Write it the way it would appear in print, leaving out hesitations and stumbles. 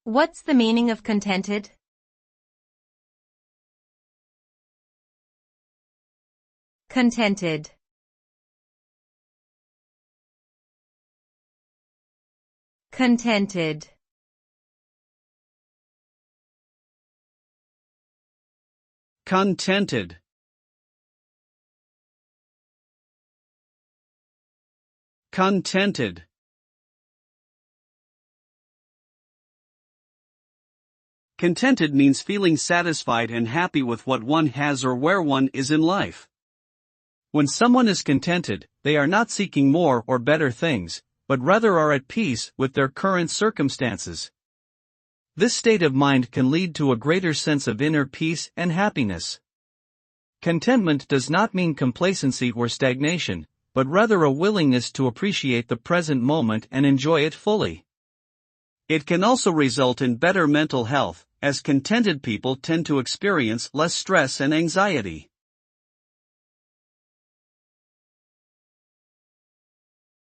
What's the meaning of contented? Contented. Contented. Contented. Contented. Contented means feeling satisfied and happy with what one has or where one is in life. When someone is contented, they are not seeking more or better things, but rather are at peace with their current circumstances. This state of mind can lead to a greater sense of inner peace and happiness. Contentment does not mean complacency or stagnation, but rather a willingness to appreciate the present moment and enjoy it fully. It can also result in better mental health, as contented people tend to experience less stress and anxiety.